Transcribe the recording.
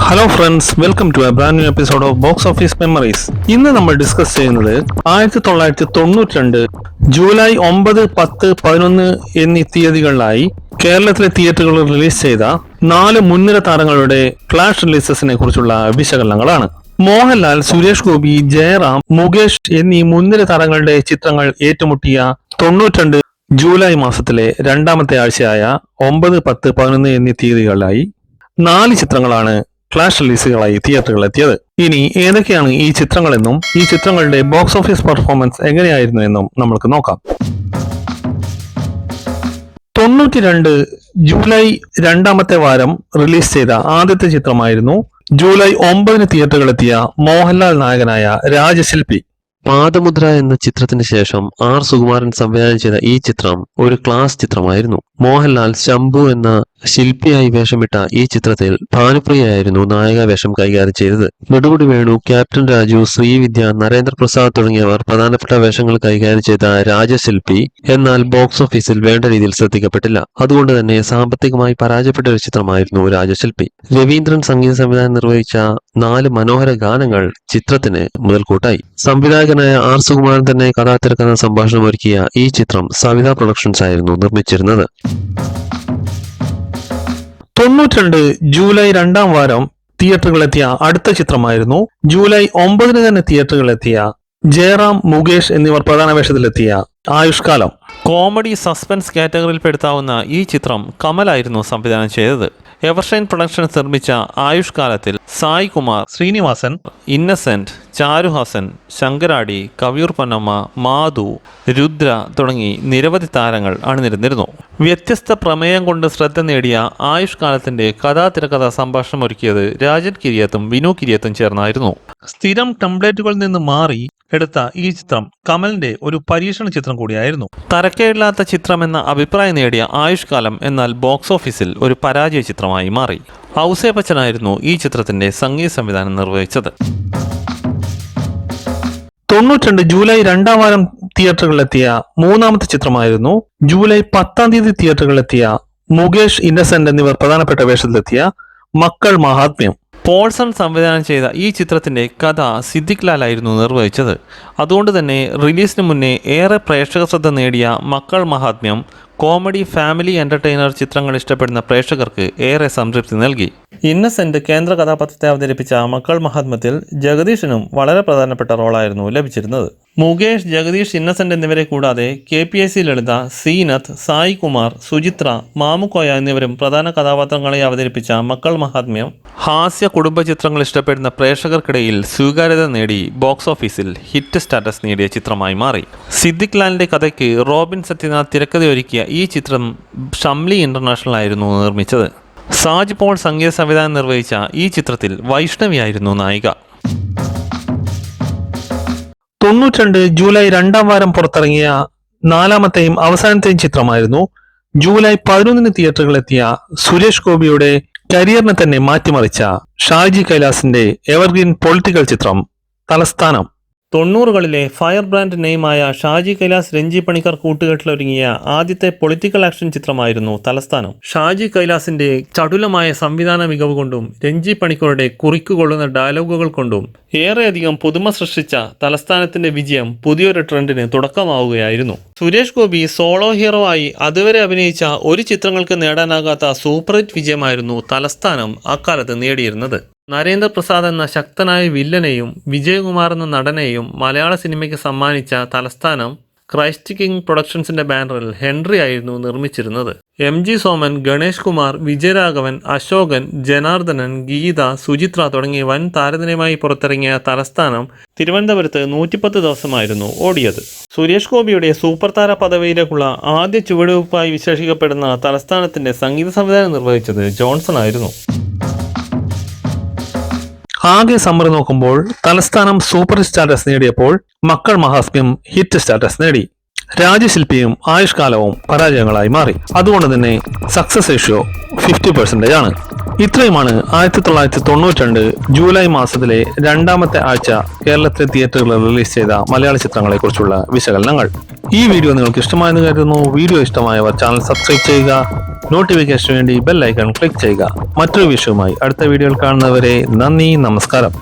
Hello friends, welcome to a brand new episode of box office memories. ഇന്ന് നമ്മൾ discuss ചെയ്യുന്നത് 1992 July 9, 10, 11 എന്നീ തീയതികളിലായി കേരളത്തിലെ തിയേറ്ററുകളിൽ റിലീസ് ചെയ്ത 4 മുൻനിര താരങ്ങളുടെ ഫ്ലാഷ് റിലീസസിനെ കുറിച്ചുള്ള വിശകലനങ്ങളാണ്. മോഹൻലാൽ, സുരേഷ് ഗോപി, ജയറാം, മുകേഷ് എന്നീ മുൻനിര താരങ്ങളുടെ ചിത്രങ്ങൾ ഏറ്റുമുട്ടിയ 92 ജൂലൈ മാസത്തിലെ രണ്ടാമത്തെ ആഴ്ചയായ 9, 10, 11 എന്നീ തീയതികളിലായി 4 ചിത്രങ്ങളാണ് ഫ്ലാഷ് റിലീസുകളായി തിയേറ്ററുകളിലെത്തിയത്. ഇനി ഏതൊക്കെയാണ് ഈ ചിത്രങ്ങളെന്നും ഈ ചിത്രങ്ങളുടെ ബോക്സ് ഓഫീസ് പെർഫോമൻസ് എങ്ങനെയായിരുന്നു എന്നും നമുക്ക് നോക്കാം. 92 ജൂലൈ രണ്ടാമത്തെ വാരം റിലീസ് ചെയ്ത ആദ്യത്തെ ചിത്രമായിരുന്നു ജൂലൈ 9 തിയേറ്ററുകളിലെത്തിയ മോഹൻലാൽ നായകനായ രാജശില്പി. പാദമുദ്ര എന്ന ചിത്രത്തിന് ശേഷം ആർ സുകുമാരൻ സംവിധാനം ചെയ്ത ഈ ചിത്രം ഒരു ക്ലാസ് ചിത്രമായിരുന്നു. മോഹൻലാൽ ശംഭു എന്ന ശില്പിയായി വേഷമിട്ട ഈ ചിത്രത്തിൽ ഭാനുപ്രിയയായിരുന്നു നായിക വേഷം കൈകാര്യം ചെയ്തത്. നെടുമുടി വേണു, ക്യാപ്റ്റൻ രാജു, ശ്രീവിദ്യ, നരേന്ദ്രപ്രസാദ് തുടങ്ങിയവർ പ്രധാനപ്പെട്ട വേഷങ്ങൾ കൈകാര്യം ചെയ്ത രാജശില്പി എന്നാൽ ബോക്സ് ഓഫീസിൽ വേണ്ട രീതിയിൽ ശ്രദ്ധിക്കപ്പെട്ടില്ല. അതുകൊണ്ട് തന്നെ സാമ്പത്തികമായി പരാജയപ്പെട്ട ഒരു ചിത്രമായിരുന്നു രാജശില്പി. രവീന്ദ്രൻ സംഗീത സംവിധാനം നിർവഹിച്ച 4 മനോഹര ഗാനങ്ങൾ ചിത്രത്തിന് മുതൽക്കൂട്ടായി. സംവിധായകനായ ആർ സുകുമാരൻ തന്നെ കഥാതിരക്കഥ സംഭാഷണം ഒരുക്കിയ ഈ ചിത്രം സവിത പ്രൊഡക്ഷൻസ് ആയിരുന്നു നിർമ്മിച്ചിരുന്നത്. 92 ജൂലൈ രണ്ടാം വാരം തിയേറ്ററുകളിലെത്തിയ അടുത്ത ചിത്രമായിരുന്നു ജൂലൈ 9 തന്നെ തിയേറ്ററുകളിലെത്തിയ ജയറാം, മുകേഷ് എന്നിവർ പ്രധാന വേഷത്തിലെത്തിയ ആയുഷ്കാലം. കോമഡി സസ്പെൻസ് കാറ്റഗറിയിൽ പെടുത്താവുന്ന ഈ ചിത്രം കമലായിരുന്നു സംവിധാനം ചെയ്തത്. എവർഷൈൻ പ്രൊഡക്ഷൻസ് നിർമ്മിച്ച ആയുഷ്കാലത്തിൽ സായ് കുമാർ, ശ്രീനിവാസൻ, ഇന്നസെന്റ്, ചാരുഹാസൻ, ശങ്കരാടി, കവിയൂർ പൊന്നമ്മ, മാധു, രുദ്ര തുടങ്ങി നിരവധി താരങ്ങൾ അണിനിരന്നിരുന്നു. വ്യത്യസ്ത പ്രമേയം കൊണ്ട് ശ്രദ്ധ നേടിയ ആയുഷ്കാലത്തിന്റെ കഥാതിരക്കഥ സംഭാഷണം ഒരുക്കിയത് രാജൻ കിരിയത്തും വിനു കിരിയത്തും ചേർന്നായിരുന്നു. സ്ഥിരം ടെംപ്ലേറ്റുകളിൽ നിന്ന് മാറി എടുത്ത ഈ ചിത്രം കമലിന്റെ ഒരു പരീക്ഷണ ചിത്രം കൂടിയായിരുന്നു. തരക്കേടില്ലാത്ത ചിത്രമെന്ന അഭിപ്രായം നേടിയ ആയുഷ്കാലം എന്നാൽ ബോക്സ് ഓഫീസിൽ ഒരു പരാജയ ചിത്രമായി മാറി. ഔസേ ബച്ചനായിരുന്നു ഈ ചിത്രത്തിന്റെ സംഗീത സംവിധാനം നിർവഹിച്ചത്. 92 ജൂലൈ രണ്ടാം വാരം തിയേറ്ററുകളിലെത്തിയ മൂന്നാമത്തെ ചിത്രമായിരുന്നു ജൂലൈ 10 തീയതി തിയേറ്ററുകളിലെത്തിയ മുകേഷ്, ഇന്നസെന്റ് എന്നിവർ പ്രധാനപ്പെട്ട വേഷത്തിലെത്തിയ മക്കൾ മഹാത്മ്യം. പോൾസൺ സംവിധാനം ചെയ്ത ഈ ചിത്രത്തിന്റെ കഥ സിദ്ദിഖ് ലാൽ ആയിരുന്നു നിർവഹിച്ചത്. അതുകൊണ്ട് തന്നെ റിലീസിന് മുന്നേ ഏറെ പ്രേക്ഷക ശ്രദ്ധ നേടിയ മക്കൾ മഹാത്മ്യം കോമഡി ഫാമിലി എന്റർടൈനർ ചിത്രങ്ങൾ ഇഷ്ടപ്പെടുന്ന പ്രേക്ഷകർക്ക് ഏറെ സംതൃപ്തി നൽകി. ഇന്നസെന്റ് കേന്ദ്ര കഥാപാത്രത്തെ അവതരിപ്പിച്ച മക്കൾ മഹാത്മ്യത്തിൽ ജഗദീഷിനും വളരെ പ്രധാനപ്പെട്ട റോളായിരുന്നു ലഭിച്ചിരുന്നത്. മുകേഷ്, ജഗദീഷ്, ഇന്നസെന്റ് എന്നിവരെ കൂടാതെ KPSC ലളിത, സീനത്ത്, സായി കുമാർ, സുചിത്ര, മാമുക്കോയ എന്നിവരും പ്രധാന കഥാപാത്രങ്ങളെ അവതരിപ്പിച്ച മക്കൾ മഹാത്മ്യം ഹാസ്യ കുടുംബ ചിത്രങ്ങൾ ഇഷ്ടപ്പെടുന്ന പ്രേക്ഷകർക്കിടയിൽ സ്വീകാര്യത നേടി ബോക്സ് ഓഫീസിൽ ഹിറ്റ് സ്റ്റാറ്റസ് നേടിയ ചിത്രമായി മാറി. സിദ്ദിഖ് ലാലിന്റെ കഥയ്ക്ക് റോബിൻ സത്യനാഥ് തിരക്കഥയൊരുക്കിയ ഈ ചിത്രം ഷംലി ഇന്റർനാഷണൽ ആയിരുന്നു നിർമ്മിച്ചത്. സാജ് പോൾ സംഗീത സംവിധാനം നിർവഹിച്ച ഈ ചിത്രത്തിൽ വൈഷ്ണവിയായിരുന്നു നായിക. 92 ജൂലൈ രണ്ടാം വാരം പുറത്തിറങ്ങിയ നാലാമത്തെയും അവസാനത്തെയും ചിത്രമായിരുന്നു ജൂലൈ 11 തിയേറ്ററുകളിലെത്തിയ സുരേഷ് ഗോപിയുടെ കരിയറിനെ തന്നെ മാറ്റിമറിച്ച ഷാജി കൈലാസിന്റെ എവർഗ്രീൻ പൊളിറ്റിക്കൽ ചിത്രം തലസ്ഥാനം. 90കളിലെ ഫയർ ബ്രാൻഡ് നെയിമായ ഷാജി കൈലാസ്, രഞ്ജി പണിക്കർ കൂട്ടുകെട്ടിലൊരുങ്ങിയ ആദ്യത്തെ പൊളിറ്റിക്കൽ ആക്ഷൻ ചിത്രമായിരുന്നു തലസ്ഥാനം. ഷാജി കൈലാസിന്റെ ചടുലമായ സംവിധാന മികവ് കൊണ്ടും രഞ്ജി പണിക്കറുടെ കുറിക്കുകൊള്ളുന്ന ഡയലോഗുകൾ കൊണ്ടും ഏറെയധികം പുതുമ സൃഷ്ടിച്ച തലസ്ഥാനത്തിന്റെ വിജയം പുതിയൊരു ട്രെൻഡിന് തുടക്കമാവുകയായിരുന്നു. സുരേഷ് ഗോപി സോളോ ഹീറോ ആയി അതുവരെ അഭിനയിച്ച ഒരു ചിത്രങ്ങൾക്ക് നേടാനാകാത്ത സൂപ്പർ ഹിറ്റ് വിജയമായിരുന്നു തലസ്ഥാനം അക്കാലത്ത് നേടിയിരുന്നത്. നരേന്ദ്രപ്രസാദ് എന്ന ശക്തനായ വില്ലനെയും വിജയകുമാർ എന്ന നടനെയും മലയാള സിനിമയ്ക്ക് സമ്മാനിച്ച തലസ്ഥാനം ക്രൈസ്റ്റ് കിങ് പ്രൊഡക്ഷൻസിന്റെ ബാനറിൽ ഹെൻറി ആയിരുന്നു നിർമ്മിച്ചിരുന്നത്. MG സോമൻ, ഗണേഷ് കുമാർ, വിജയരാഘവൻ, അശോകൻ, ജനാർദ്ദനൻ, ഗീത, സുചിത്ര തുടങ്ങിയ വൻ താരനിരയുമായി പുറത്തിറങ്ങിയ തലസ്ഥാനം തിരുവനന്തപുരത്ത് 110 ദിവസമായിരുന്നു ഓടിയത്. സുരേഷ് ഗോപിയുടെ സൂപ്പർ താര പദവിയിലേക്കുള്ള ആദ്യ ചുവടുവയ്പായി വിശേഷിക്കപ്പെടുന്ന തലസ്ഥാനത്തിന്റെ സംഗീത സംവിധാനം നിർവഹിച്ചത് ജോൺസൺ ആയിരുന്നു. ആകെ സമ്മറി നോക്കുമ്പോൾ തലസ്ഥാനം സൂപ്പർ സ്റ്റാറ്റസ് നേടിയപ്പോൾ മക്കൾ മഹാത്മ്യം ഹിറ്റ് സ്റ്റാറ്റസ് നേടി. രാജശില്പിയും ആയുഷ്കാലവും പരാജയങ്ങളായി മാറി. അതുകൊണ്ട് തന്നെ സക്സസ് റേഷ്യോ 50% ആണ്. ഇത്രയുമാണ് 1992 ജൂലൈ മാസത്തിലെ രണ്ടാമത്തെ ആഴ്ച കേരളത്തിലെ തിയേറ്ററുകളിൽ റിലീസ് ചെയ്ത മലയാള ചിത്രങ്ങളെ കുറിച്ചുള്ള വിശകലനങ്ങൾ. ഈ വീഡിയോ നിങ്ങൾക്ക് ഇഷ്ടമായെന്ന് കരുതുന്നു. വീഡിയോ ഇഷ്ടമായവർ ചാനൽ സബ്സ്ക്രൈബ് ചെയ്യുക, നോട്ടിഫിക്കേഷന് വേണ്ടി ബെൽ ഐക്കൺ ക്ലിക്ക് ചെയ്യുക. മറ്റൊരു വിഷയവുമായി അടുത്ത വീഡിയോയിൽ കാണുന്നവരെ നന്ദി, നമസ്കാരം.